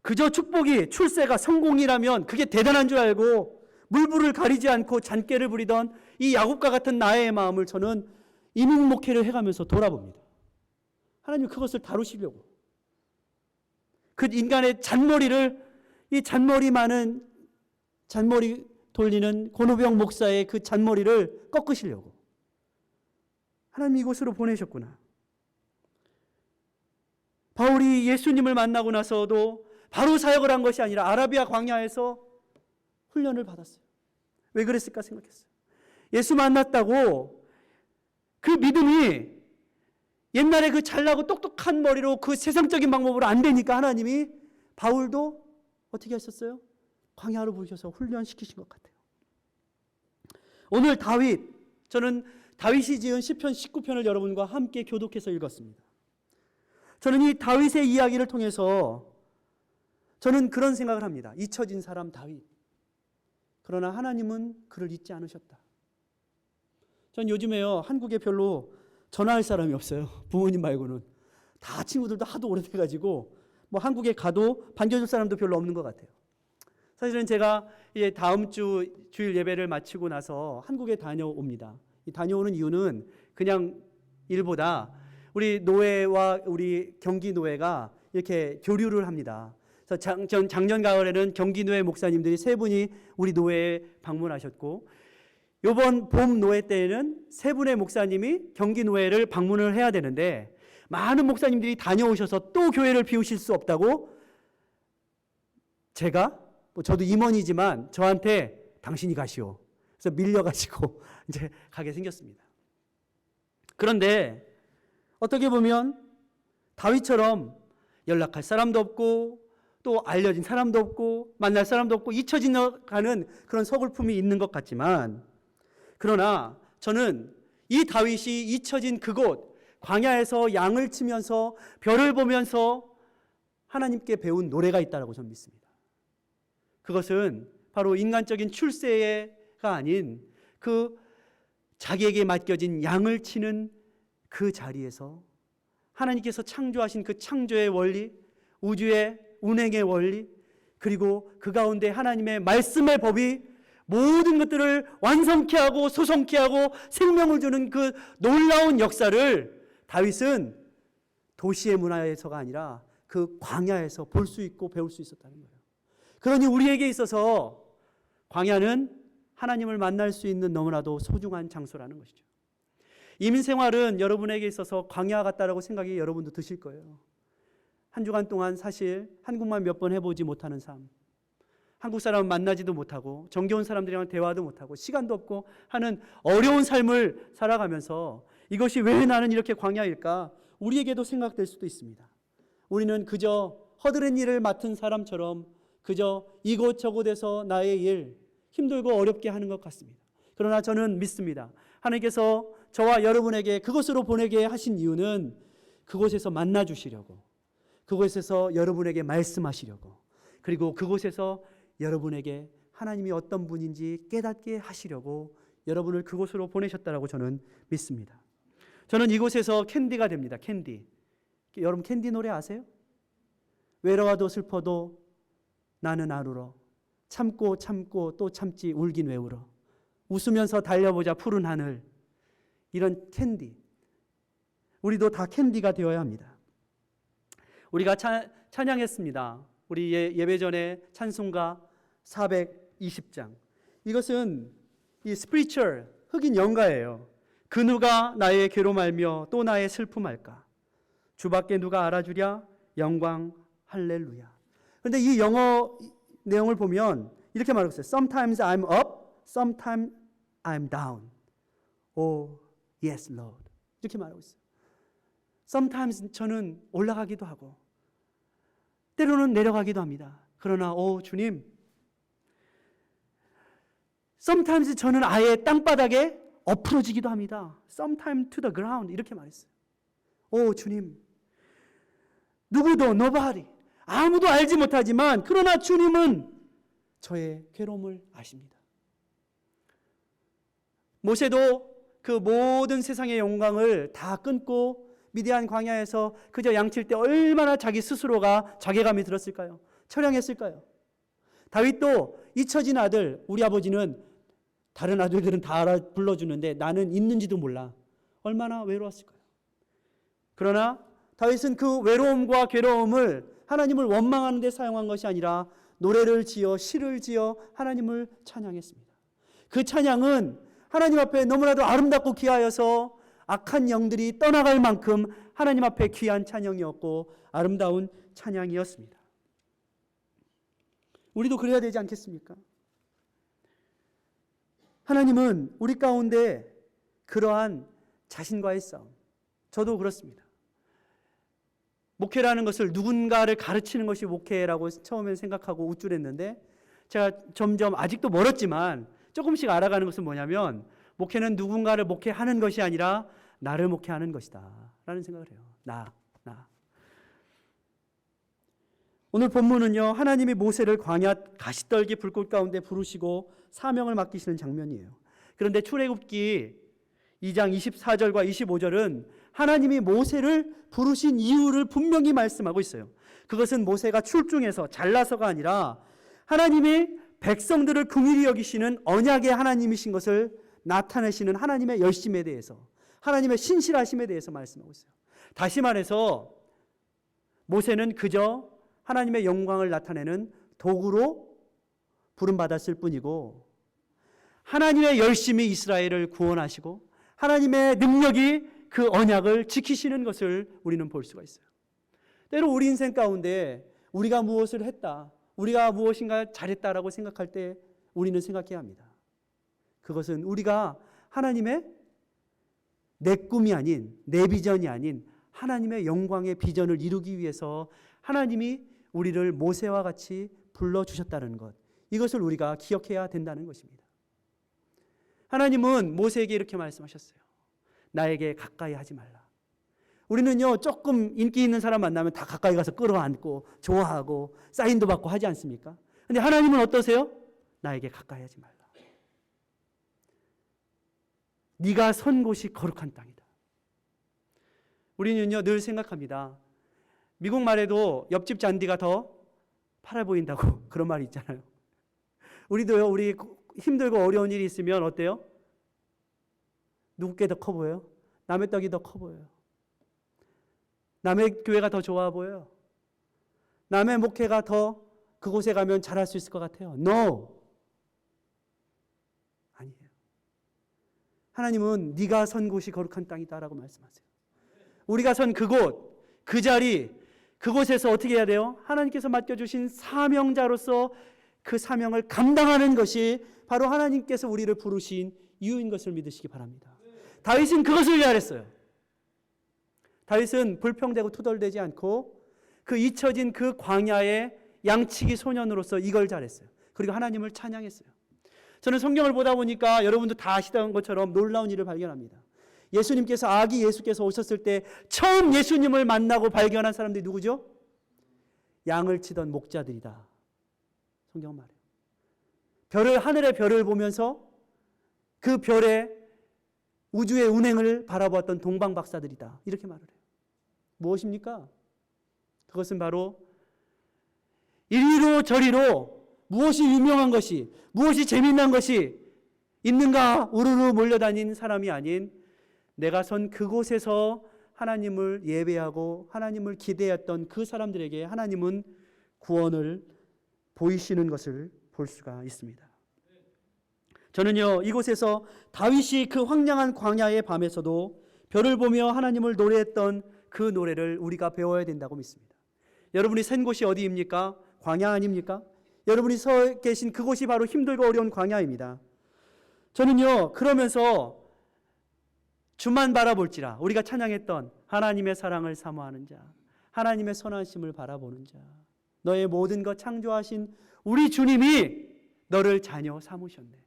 그저 축복이 출세가 성공이라면 그게 대단한 줄 알고 물불을 가리지 않고 잔꾀를 부리던 이 야곱과 같은 나의 마음을 저는 이민 목회를 해가면서 돌아봅니다. 하나님 그것을 다루시려고 그 인간의 이 잔머리 많은 잔머리 돌리는 고노병 목사의 그 잔머리를 꺾으시려고 하나님 이곳으로 보내셨구나. 바울이 예수님을 만나고 나서도 바로 사역을 한 것이 아니라 아라비아 광야에서 훈련을 받았어요. 왜 그랬을까 생각했어요. 예수 만났다고 그 믿음이 옛날에 그 잘나고 똑똑한 머리로 그 세상적인 방법으로 안 되니까 하나님이 바울도 어떻게 하셨어요? 광야로 부르셔서 훈련시키신 것 같아요. 오늘 저는 다윗이 지은 시편 19편을 여러분과 함께 교독해서 읽었습니다. 저는 이 다윗의 이야기를 통해서 저는 그런 생각을 합니다. 잊혀진 사람 다윗. 그러나 하나님은 그를 잊지 않으셨다. 전 요즘에요 한국에 별로 전화할 사람이 없어요. 부모님 말고는. 다 친구들도 하도 오래돼가지고 뭐 한국에 가도 반겨줄 사람도 별로 없는 것 같아요. 사실은 제가 이제 다음 주 주일 예배를 마치고 나서 한국에 다녀옵니다. 다녀오는 이유는 그냥 일보다 우리 노회와 우리 경기 노회가 이렇게 교류를 합니다. 그래서 작년 가을에는 경기 노회 목사님들이 3분이 우리 노회에 방문하셨고 이번 봄 노회 때에는 3분의 목사님이 경기 노회를 방문을 해야 되는데 많은 목사님들이 다녀오셔서 또 교회를 비우실 수 없다고 제가 저도 임원이지만 저한테 당신이 가시오. 그래서 밀려가지고 이제 가게 생겼습니다. 그런데 어떻게 보면 다윗처럼 연락할 사람도 없고 또 알려진 사람도 없고 만날 사람도 없고 잊혀진 가는 그런 서글픔이 있는 것 같지만 그러나 저는 이 다윗이 잊혀진 그곳 광야에서 양을 치면서 별을 보면서 하나님께 배운 노래가 있다고 저는 믿습니다. 그것은 바로 인간적인 출세가 아닌 그 자기에게 맡겨진 양을 치는 그 자리에서 하나님께서 창조하신 그 창조의 원리, 우주의 운행의 원리, 그리고 그 가운데 하나님의 말씀의 법이 모든 것들을 완성케 하고 소성케 하고 생명을 주는 그 놀라운 역사를 다윗은 도시의 문화에서가 아니라 그 광야에서 볼 수 있고 배울 수 있었다는 거예요. 그러니 우리에게 있어서 광야는 하나님을 만날 수 있는 너무나도 소중한 장소라는 것이죠. 이민 생활은 여러분에게 있어서 광야 같다라고 생각이 여러분도 드실 거예요. 한 주간 동안 사실 한국말 몇 번 해보지 못하는 삶, 한국 사람 만나지도 못하고 정겨운 사람들이랑 대화도 못하고 시간도 없고 하는 어려운 삶을 살아가면서 이것이 왜 나는 이렇게 광야일까? 우리에게도 생각될 수도 있습니다. 우리는 그저 허드렛 일을 맡은 사람처럼 그저 이곳저곳에서 나의 일 힘들고 어렵게 하는 것 같습니다. 그러나 저는 믿습니다. 하나님께서 저와 여러분에게 그곳으로 보내게 하신 이유는 그곳에서 만나주시려고, 그곳에서 여러분에게 말씀하시려고, 그리고 그곳에서 여러분에게 하나님이 어떤 분인지 깨닫게 하시려고 여러분을 그곳으로 보내셨다라고 저는 믿습니다. 저는 이곳에서 캔디가 됩니다. 캔디. 여러분 캔디 노래 아세요? 외로워도 슬퍼도 나는 아루러 참고 참고 또 참지 울긴 왜 울어 웃으면서 달려보자 푸른 하늘. 이런 캔디. 우리도 다 캔디가 되어야 합니다. 우리가 찬양했습니다. 우리 예배 전에 찬송가 420장. 이것은 이 스피리추얼 흑인 영가예요. 그 누가 나의 괴로움 알며 또 나의 슬픔 알까? 주밖에 누가 알아주랴? 영광 할렐루야. 그런데 이 영어 내용을 보면 이렇게 말하고 있어요. Sometimes I'm up, sometimes I'm down. Oh, yes, Lord. 이렇게 말하고 있어요. Sometimes 저는 올라가기도 하고 때로는 내려가기도 합니다. 그러나 주님, sometimes 저는 아예 땅바닥에 엎어지기도 합니다. Sometimes to the ground 이렇게 말했어요. 주님, 누구도 nobody, 아무도 알지 못하지만 그러나 주님은 저의 괴로움을 아십니다. 모세도 그 모든 세상의 영광을 다 끊고 미디안 광야에서 그저 양칠 때 얼마나 자기 스스로가 자괴감이 들었을까요? 처량했을까요? 다윗도 잊혀진 아들, 우리 아버지는 다른 아들들은 다 알아 불러주는데 나는 있는지도 몰라. 얼마나 외로웠을까요? 그러나 다윗은 그 외로움과 괴로움을 하나님을 원망하는 데 사용한 것이 아니라 노래를 지어 시를 지어 하나님을 찬양했습니다. 그 찬양은 하나님 앞에 너무나도 아름답고 귀하여서 악한 영들이 떠나갈 만큼 하나님 앞에 귀한 찬양이었고 아름다운 찬양이었습니다. 우리도 그래야 되지 않겠습니까? 하나님은 우리 가운데 그러한 자신과의 싸움, 저도 그렇습니다. 목회라는 것을 누군가를 가르치는 것이 목회라고 처음에 생각하고 우쭐했는데 제가 점점 아직도 멀었지만 조금씩 알아가는 것은 뭐냐면 목회는 누군가를 목회하는 것이 아니라 나를 목회하는 것이다 라는 생각을 해요. 나. 오늘 본문은요, 하나님이 모세를 광야 가시떨기 불꽃 가운데 부르시고 사명을 맡기시는 장면이에요. 그런데 출애굽기 2장 24절과 25절은 하나님이 모세를 부르신 이유를 분명히 말씀하고 있어요. 그것은 모세가 출중해서 잘나서가 아니라 하나님이 백성들을 긍휼히 여기시는 언약의 하나님이신 것을 나타내시는 하나님의 열심에 대해서, 하나님의 신실하심에 대해서 말씀하고 있어요. 다시 말해서 모세는 그저 하나님의 영광을 나타내는 도구로 부름받았을 뿐이고 하나님의 열심이 이스라엘을 구원하시고 하나님의 능력이 그 언약을 지키시는 것을 우리는 볼 수가 있어요. 때로 우리 인생 가운데 우리가 무엇을 했다, 우리가 무엇인가 잘했다라고 생각할 때 우리는 생각해야 합니다. 그것은 우리가 하나님의 내 꿈이 아닌, 내 비전이 아닌 하나님의 영광의 비전을 이루기 위해서 하나님이 우리를 모세와 같이 불러주셨다는 것, 이것을 우리가 기억해야 된다는 것입니다. 하나님은 모세에게 이렇게 말씀하셨어요. 나에게 가까이 하지 말라. 우리는요, 조금 인기 있는 사람 만나면 다 가까이 가서 끌어안고 좋아하고 사인도 받고 하지 않습니까? 근데 하나님은 어떠세요? 나에게 가까이 하지 말라. 네가 선 곳이 거룩한 땅이다. 우리는요, 늘 생각합니다. 미국 말에도 옆집 잔디가 더 파래 보인다고 그런 말이 있잖아요. 우리도요, 우리 힘들고 어려운 일이 있으면 어때요? 누구께 더 커 보여요? 남의 떡이 더 커 보여요. 남의 교회가 더 좋아 보여요. 남의 목회가 더 그곳에 가면 잘할 수 있을 것 같아요. No! 아니에요. 하나님은 네가 선 곳이 거룩한 땅이다라고 말씀하세요. 우리가 선 그곳, 그 자리, 그곳에서 어떻게 해야 돼요? 하나님께서 맡겨주신 사명자로서 그 사명을 감당하는 것이 바로 하나님께서 우리를 부르신 이유인 것을 믿으시기 바랍니다. 다윗은 그것을 잘했어요. 다윗은 불평되고 투덜대지 않고 그 잊혀진 그 광야의 양치기 소년으로서 이걸 잘했어요. 그리고 하나님을 찬양했어요. 저는 성경을 보다 보니까 여러분도 다 아시던 것처럼 놀라운 일을 발견합니다. 예수님께서, 아기 예수께서 오셨을 때 처음 예수님을 만나고 발견한 사람들이 누구죠? 양을 치던 목자들이다. 성경은 말해요. 별을, 하늘의 별을 보면서 그 별의 우주의 운행을 바라보았던 동방박사들이다. 이렇게 말을 해요. 무엇입니까? 그것은 바로 이리로 저리로 무엇이 유명한 것이, 무엇이 재미난 것이 있는가 우르르 몰려다닌 사람이 아닌 내가 선 그곳에서 하나님을 예배하고 하나님을 기대했던 그 사람들에게 하나님은 구원을 보이시는 것을 볼 수가 있습니다. 저는요, 이곳에서 다윗이 그 황량한 광야의 밤에서도 별을 보며 하나님을 노래했던 그 노래를 우리가 배워야 된다고 믿습니다. 여러분이 산 곳이 어디입니까? 광야 아닙니까? 여러분이 서 계신 그곳이 바로 힘들고 어려운 광야입니다. 저는요, 그러면서 주만 바라볼지라, 우리가 찬양했던 하나님의 사랑을 사모하는 자, 하나님의 선하심을 바라보는 자, 너의 모든 것 창조하신 우리 주님이 너를 자녀 삼으셨네.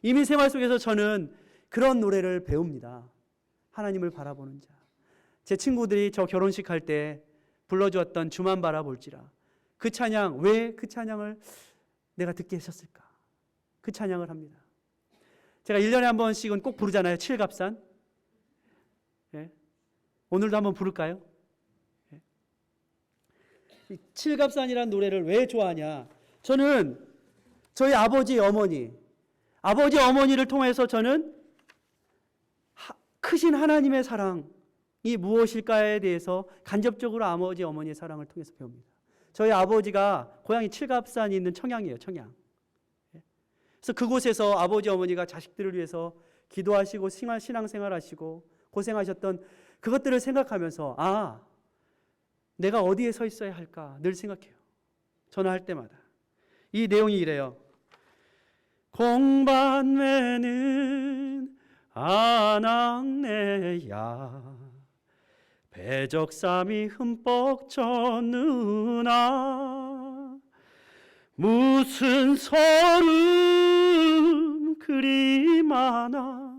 이민 생활 속에서 저는 그런 노래를 배웁니다. 하나님을 바라보는 자. 제 친구들이 저 결혼식 할 때 불러주었던 주만 바라볼지라. 그 찬양, 왜 그 찬양을 내가 듣게 하셨을까? 그 찬양을 합니다. 제가 1년에 한 번씩은 꼭 부르잖아요. 칠갑산. 예? 오늘도 한번 부를까요? 예? 이 칠갑산이라는 노래를 왜 좋아하냐? 저는 저희 아버지, 어머니를 통해서 저는 크신 하나님의 사랑이 무엇일까에 대해서 간접적으로 아버지, 어머니의 사랑을 통해서 배웁니다. 저희 아버지가 고향이 칠갑산이 있는 청양이에요. 청양. 그래서 그곳에서 아버지, 어머니가 자식들을 위해서 기도하시고 신앙생활 하시고 고생하셨던 그것들을 생각하면서 내가 어디에 서 있어야 할까 늘 생각해요. 전화할 때마다. 이 내용이 이래요. 공반매는 아낙네야 배적삼이 흠뻑 젖느나 무슨 서름 그리 많아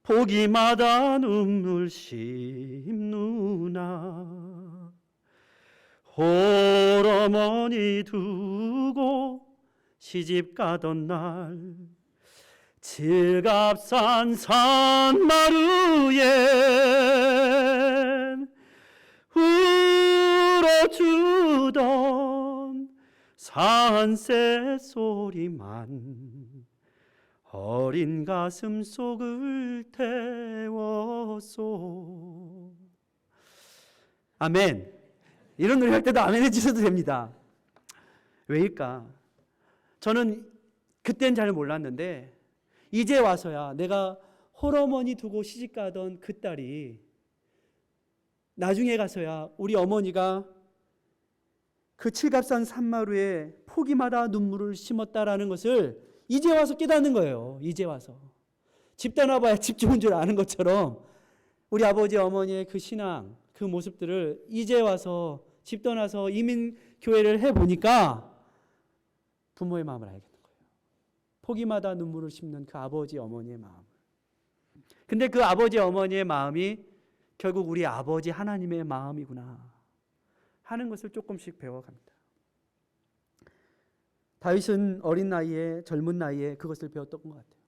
보기마다 눈물 씹누나 홀어머니 두고 시집가던 날 칠갑산 산마루엔 울어주던 산새 소리만 어린 가슴 속을 태웠소. 아멘. 이런 노래 할 때도 아멘 해주셔도 됩니다. 왜일까? 저는 그땐 잘 몰랐는데 이제 와서야 내가 홀어머니 두고 시집가던 그 딸이 나중에 가서야 우리 어머니가 그 칠갑산 산마루에 포기마다 눈물을 심었다라는 것을 이제 와서 깨닫는 거예요. 이제 와서. 집 떠나봐야 집 좋은 줄 아는 것처럼 우리 아버지 어머니의 그 신앙, 그 모습들을 이제 와서 집 떠나서 이민교회를 해보니까 부모의 마음을 알겠는 거예요. 포기마다 눈물을 심는 그 아버지 어머니의 마음을. 근데 그 아버지 어머니의 마음이 결국 우리 아버지 하나님의 마음이구나 하는 것을 조금씩 배워갑니다. 다윗은 어린 나이에 젊은 나이에 그것을 배웠던 것 같아요.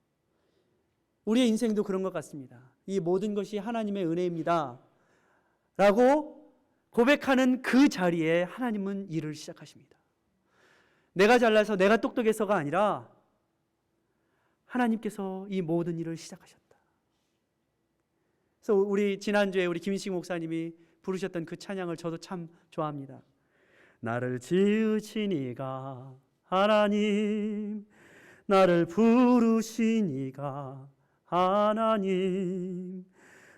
우리의 인생도 그런 것 같습니다. 이 모든 것이 하나님의 은혜입니다 라고 고백하는 그 자리에 하나님은 일을 시작하십니다. 내가 잘나서 내가 똑똑해서가 아니라 하나님께서 이 모든 일을 시작하셨다. 그래서 우리 지난주에 우리 김인식 목사님이 부르셨던 그 찬양을 저도 참 좋아합니다. 나를 지으시니가 하나님, 나를 부르시니가 하나님,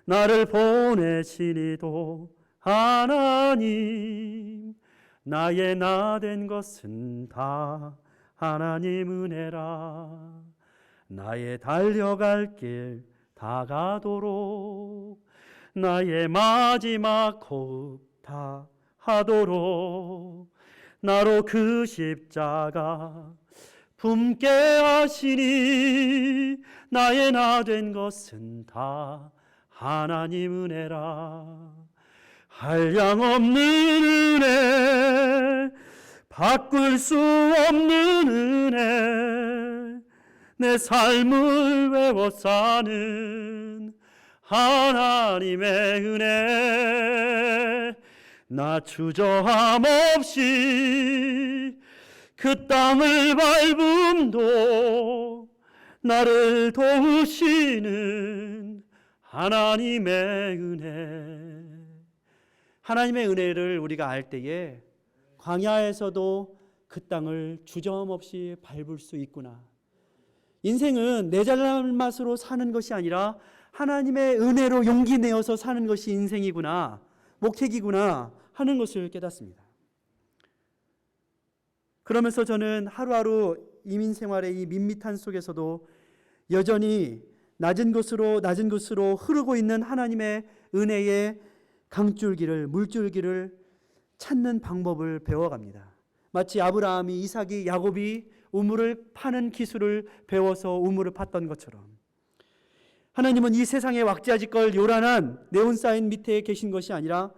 나를 보내시니도 하나님, 나의 나 된 것은 다 하나님 은혜라. 나의 달려갈 길 다가도록 나의 마지막 호흡 다 하도록 나로 그 십자가 품게 하시니 나의 나 된 것은 다 하나님 은혜라. 한량없는 은혜, 바꿀 수 없는 은혜, 내 삶을 외워 사는 하나님의 은혜. 나 주저함 없이 그 땅을 밟음도 나를 도우시는 하나님의 은혜. 하나님의 은혜를 우리가 알 때에 광야에서도 그 땅을 주저함 없이 밟을 수 있구나. 인생은 내 잘난 맛으로 사는 것이 아니라 하나님의 은혜로 용기 내어서 사는 것이 인생이구나, 목택이구나 하는 것을 깨닫습니다. 그러면서 저는 하루하루 이민 생활의 이 밋밋한 속에서도 여전히 낮은 곳으로 흐르고 있는 하나님의 은혜의 강줄기를, 물줄기를 찾는 방법을 배워갑니다. 마치 아브라함이, 이삭이, 야곱이 우물을 파는 기술을 배워서 우물을 팠던 것처럼 하나님은 이 세상에 왁자지껄 요란한 네온사인 밑에 계신 것이 아니라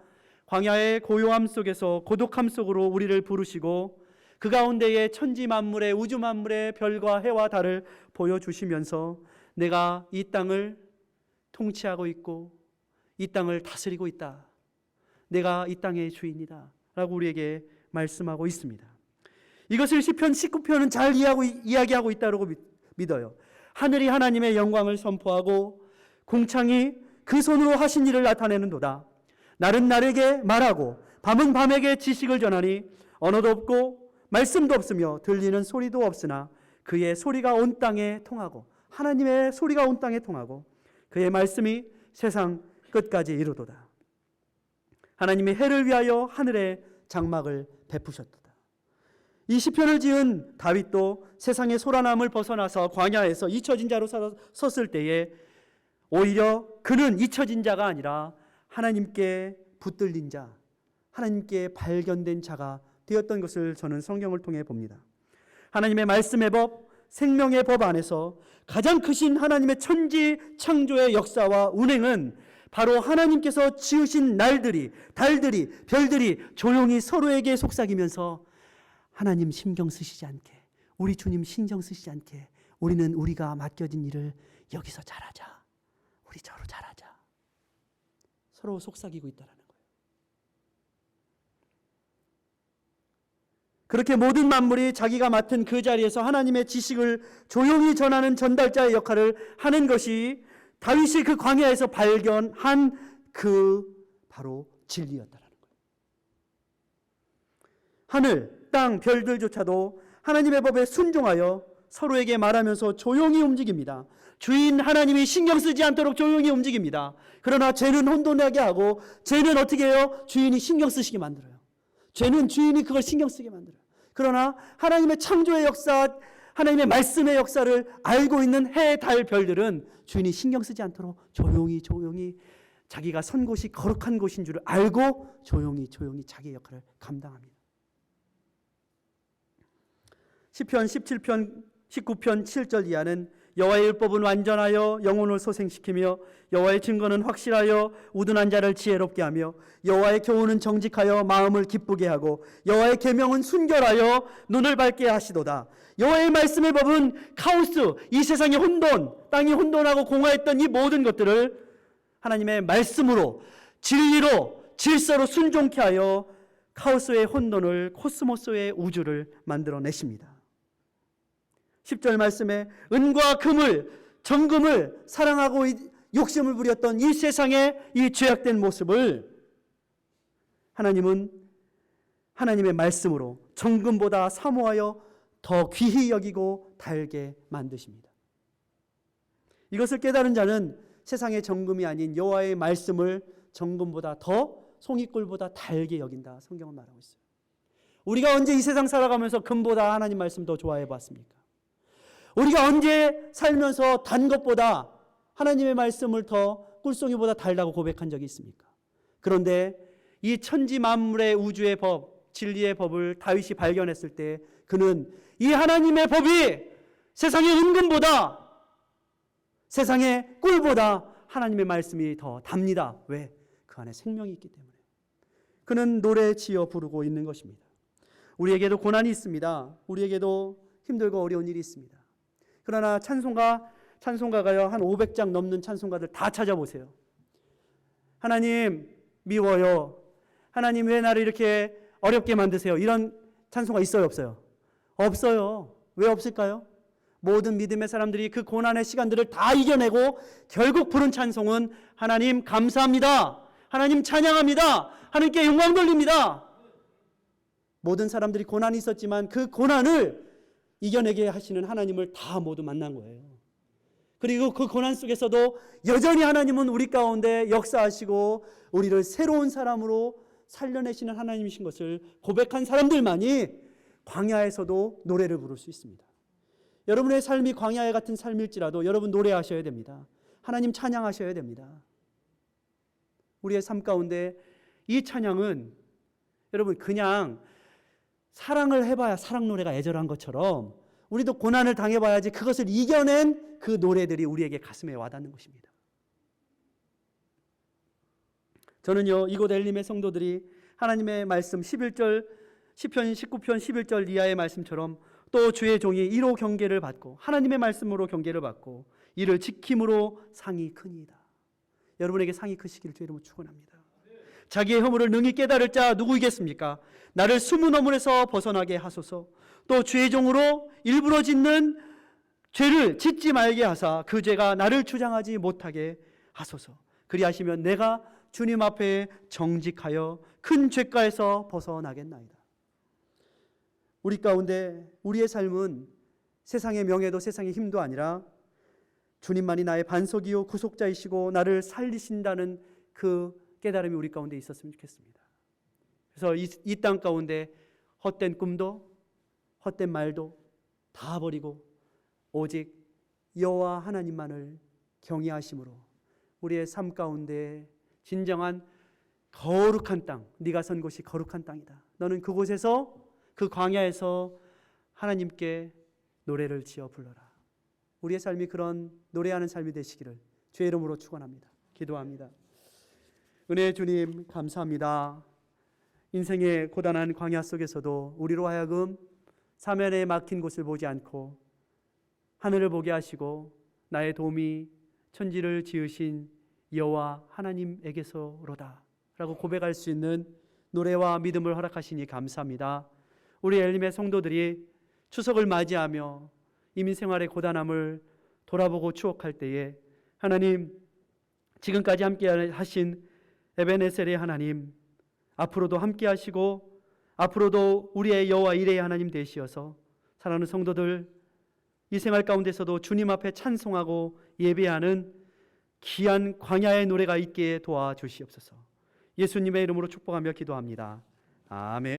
광야의 고요함 속에서 고독함 속으로 우리를 부르시고 그 가운데에 천지 만물의 우주 만물의 별과 해와 달을 보여주시면서 내가 이 땅을 통치하고 있고 이 땅을 다스리고 있다. 내가 이 땅의 주인이다 라고 우리에게 말씀하고 있습니다. 이것을 시편 19편은 잘 이야기하고 있다고 믿어요. 하늘이 하나님의 영광을 선포하고 궁창이 그 손으로 하신 일을 나타내는도다. 날은 날에게 말하고 밤은 밤에게 지식을 전하니 언어도 없고 말씀도 없으며 들리는 소리도 없으나 그의 소리가 온 땅에 통하고 하나님의 소리가 온 땅에 통하고 그의 말씀이 세상 끝까지 이르도다. 하나님이 해를 위하여 하늘에 장막을 베푸셨도다. 이 시편을 지은 다윗도 세상의 소란함을 벗어나서 광야에서 잊혀진 자로 섰을 때에 오히려 그는 잊혀진 자가 아니라 하나님께 붙들린 자, 하나님께 발견된 자가 되었던 것을 저는 성경을 통해 봅니다. 하나님의 말씀의 법, 생명의 법 안에서 가장 크신 하나님의 천지 창조의 역사와 운행은 바로 하나님께서 지으신 날들이, 달들이, 별들이 조용히 서로에게 속삭이면서 하나님 신경 쓰시지 않게, 우리 주님 신경 쓰시지 않게 우리는 우리가 맡겨진 일을 여기서 잘하자, 우리 저로 잘하자, 서로 속삭이고 있다는 거예요. 그렇게 모든 만물이 자기가 맡은 그 자리에서 하나님의 지식을 조용히 전하는 전달자의 역할을 하는 것이 다윗이 그 광야에서 발견한 그 바로 진리였다는 거예요. 하늘, 땅, 별들조차도 하나님의 법에 순종하여 서로에게 말하면서 조용히 움직입니다. 주인 하나님이 신경 쓰지 않도록 조용히 움직입니다. 그러나 죄는 혼돈하게 하고 죄는 어떻게 해요? 주인이 신경 쓰시게 만들어요. 죄는 주인이 그걸 신경 쓰게 만들어요. 그러나 하나님의 창조의 역사, 하나님의 말씀의 역사를 알고 있는 해, 달, 별들은 주인이 신경 쓰지 않도록 조용히 자기가 선 곳이 거룩한 곳인 줄을 알고 조용히 자기의 역할을 감당합니다. 시편 17편 19편 7절 이하는 여호와의 율법은 완전하여 영혼을 소생시키며 여호와의 증거는 확실하여 우둔한 자를 지혜롭게 하며 여호와의 교훈은 정직하여 마음을 기쁘게 하고 여호와의 계명은 순결하여 눈을 밝게 하시도다. 여호와의 말씀의 법은 카오스, 이 세상의 혼돈, 땅이 혼돈하고 공허했던 이 모든 것들을 하나님의 말씀으로, 진리로, 질서로 순종케 하여 카오스의 혼돈을, 코스모스의 우주를 만들어내십니다. 10절 말씀에 은과 금을, 정금을 사랑하고 욕심을 부렸던 이 세상의 이 죄악된 모습을 하나님은 하나님의 말씀으로 정금보다 사모하여 더 귀히 여기고 달게 만드십니다. 이것을 깨달은 자는 세상의 정금이 아닌 여호와의 말씀을 정금보다 더, 송이꿀보다 달게 여긴다. 성경은 말하고 있어요. 우리가 언제 이 세상 살아가면서 금보다 하나님 말씀 더 좋아해 봤습니까? 우리가 언제 살면서 단 것보다 하나님의 말씀을 더 꿀송이보다 달다고 고백한 적이 있습니까? 그런데 이 천지 만물의 우주의 법, 진리의 법을 다윗이 발견했을 때 그는 이 하나님의 법이 세상의 은금보다, 세상의 꿀보다 하나님의 말씀이 더 답니다. 왜? 그 안에 생명이 있기 때문에. 그는 노래 지어 부르고 있는 것입니다. 우리에게도 고난이 있습니다. 우리에게도 힘들고 어려운 일이 있습니다. 그러나 찬송가가요, 한 500장 넘는 찬송가들 다 찾아보세요. 하나님 미워요. 하나님 왜 나를 이렇게 어렵게 만드세요? 이런 찬송가 있어요, 없어요? 없어요. 왜 없을까요? 모든 믿음의 사람들이 그 고난의 시간들을 다 이겨내고 결국 부른 찬송은 하나님 감사합니다. 하나님 찬양합니다. 하나님께 영광 돌립니다. 모든 사람들이 고난이 있었지만 그 고난을 이겨내게 하시는 하나님을 다 모두 만난 거예요. 그리고 그 고난 속에서도 여전히 하나님은 우리 가운데 역사하시고 우리를 새로운 사람으로 살려내시는 하나님이신 것을 고백한 사람들만이 광야에서도 노래를 부를 수 있습니다. 여러분의 삶이 광야에 같은 삶일지라도 여러분 노래하셔야 됩니다. 하나님 찬양하셔야 됩니다. 우리의 삶 가운데 이 찬양은 여러분 그냥 사랑을 해봐야 사랑 노래가 애절한 것처럼 우리도 고난을 당해봐야지 그것을 이겨낸 그 노래들이 우리에게 가슴에 와닿는 것입니다. 저는요, 이곳 엘림의 성도들이 하나님의 말씀 11절, 시편 19편 11절 이하의 말씀처럼 또 주의 종이 이로 경계를 받고 하나님의 말씀으로 경계를 받고 이를 지킴으로 상이 크니이다. 여러분에게 상이 크시기를 주의 이름으로 축원합니다. 자기의 허물을 능히 깨달을 자 누구이겠습니까? 나를 숨은 허물에서 벗어나게 하소서. 또 주의 종으로 일부러 짓는 죄를 짓지 말게 하사 그 죄가 나를 주장하지 못하게 하소서. 그리하시면 내가 주님 앞에 정직하여 큰 죄가에서 벗어나겠나이다. 우리 가운데 우리의 삶은 세상의 명예도 세상의 힘도 아니라 주님만이 나의 반석이요 구속자이시고 나를 살리신다는 그 깨달음이 우리 가운데 있었으면 좋겠습니다. 그래서 이 땅 가운데 헛된 꿈도 헛된 말도 다 버리고 오직 여호와 하나님만을 경외하심으로 우리의 삶 가운데 진정한 거룩한 땅, 네가 선 곳이 거룩한 땅이다. 너는 그곳에서 그 광야에서 하나님께 노래를 지어 불러라. 우리의 삶이 그런 노래하는 삶이 되시기를 주의 이름으로 축원합니다. 기도합니다. 은혜의 주님 감사합니다. 인생의 고단한 광야 속에서도 우리로 하여금 사면에 막힌 곳을 보지 않고 하늘을 보게 하시고 나의 도움이 천지를 지으신 여호와 하나님에게서로다 라고 고백할 수 있는 노래와 믿음을 허락하시니 감사합니다. 우리 엘림의 성도들이 추석을 맞이하며 이민생활의 고단함을 돌아보고 추억할 때에 하나님, 지금까지 함께 하신 에베네셀의 하나님, 앞으로도 함께 하시고 앞으로도 우리의 여호와 이레의 하나님 되시어서 사랑하는 성도들 이 생활 가운데서도 주님 앞에 찬송하고 예배하는 귀한 광야의 노래가 있게 도와주시옵소서. 예수님의 이름으로 축복하며 기도합니다. 아멘.